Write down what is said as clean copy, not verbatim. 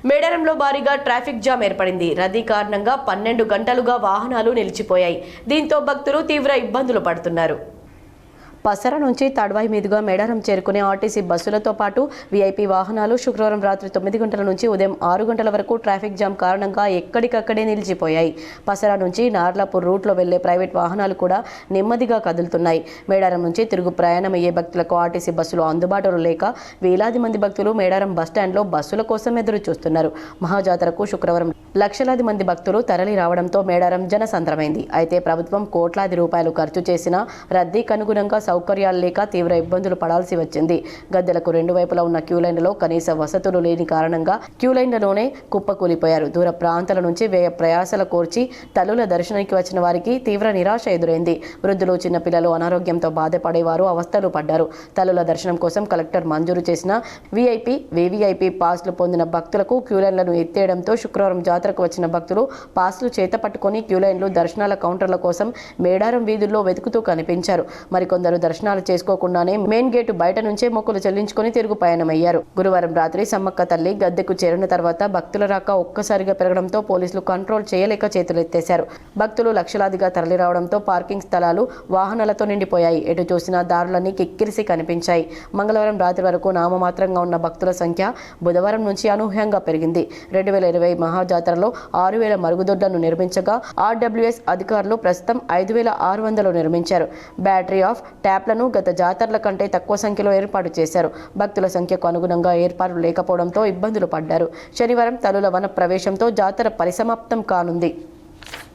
మేడారంలో భారీగా traffic jam ఏర్పడింది. రద్దీ కారణంగా 12 గంటలుగా వాహనాలు నిలిచిపోయాయి. దీంతో భక్తులు తీవ్ర ఇబ్బందులు పడుతున్నారు. పసర నుంచి తడ్వాయి మీదుగా మేడారం చేరుకునే ఆర్టీసీ బస్సులతో పాటు వీఐపీ వాహనాలు శుక్రవారం రాత్రి 9 గంటల నుంచి ఉదయం 6 గంటల వరకు ట్రాఫిక్ జామ్ కారణంగా ఎక్కడికక్కడే నిలిచిపోయాయి. పసర నుంచి నార్లాపూర్ రూట్లో వెళ్లే ప్రైవేట్ వాహనాలు కూడా నెమ్మదిగా కదులుతున్నాయి. మేడారం నుంచి తిరుగు ప్రయాణమయ్యే భక్తులకు ఆర్టీసీ బస్సులు అందుబాటులో లేక వేలాది మంది భక్తులు మేడారం బస్టాండ్లో బస్సుల కోసం ఎదురు చూస్తున్నారు. మహాజాతరకు శుక్రవారం లక్షలాది మంది భక్తులు తరలి రావడంతో మేడారం జనసంద్రమైంది. అయితే ప్రభుత్వం కోట్లాది రూపాయలు ఖర్చు చేసినా రద్దీకి అనుగుణంగా సౌకర్యాలు లేక తీవ్ర ఇబ్బందులు పడాల్సి వచ్చింది. గద్దెలకు రెండు వైపులా ఉన్న క్యూలైన్లలో కనీస వసతులు లేని కారణంగా క్యూలైన్లలోనే కుప్పకూలిపోయారు. దూర ప్రాంతాల నుంచి వ్యయ ప్రయాసల కోర్చి తల్లుల దర్శనానికి వచ్చిన వారికి తీవ్ర నిరాశ ఎదురైంది. వృద్ధులు, చిన్నపిల్లలు, అనారోగ్యంతో బాధపడేవారు అవస్థలు పడ్డారు. తల్లుల దర్శనం కోసం కలెక్టర్ మంజూరు చేసిన వీఐపీ, వీవీఐపీ పాస్లు పొందిన భక్తులకు క్యూలైన్లను ఎత్తేయడంతో శుక్రవారం జాతరకు వచ్చిన భక్తులు పాస్లు చేత పట్టుకుని క్యూలైన్లు, దర్శనాల కౌంటర్ల కోసం మేడారం వీధుల్లో వెతుకుతూ కనిపించారు. మరికొందరు దర్శనాలు చేసుకోకుండానే మెయిన్ గేటు బయట నుంచే మొక్కులు చెల్లించుకుని తిరుగు పయనమయ్యారు. గురువారం రాత్రి సమ్మక్క తల్లి గద్దెకు చేరిన తర్వాత భక్తుల రాక ఒక్కసారిగా పెరగడంతో పోలీసులు కంట్రోల్ చేయలేక చేతులెత్తేశారు. భక్తులు లక్షలాదిగా తరలి రావడంతో పార్కింగ్ స్థలాలు వాహనాలతో నిండిపోయాయి. ఎటు చూసినా దారులన్నీ కిక్కిరిసి కనిపించాయి. మంగళవారం రాత్రి వరకు నామమాత్రంగా ఉన్న భక్తుల సంఖ్య బుధవారం నుంచి అనూహ్యంగా పెరిగింది. 2020 మహాజాతరలో 6,000 మరుగుదొడ్లను నిర్మించగా ఆర్డబ్ల్యూఎస్ అధికారులు ప్రస్తుతం 5,600 నిర్మించారు. బ్యాటరీ ఆఫ్ ట్యాప్లను గత జాతరల కంటే తక్కువ సంఖ్యలో ఏర్పాటు చేశారు. భక్తుల సంఖ్యకు అనుగుణంగా ఏర్పాట్లు లేకపోవడంతో ఇబ్బందులు పడ్డారు. శనివారం తల్లుల వన ప్రవేశంతో జాతర పరిసమాప్తం కానుంది.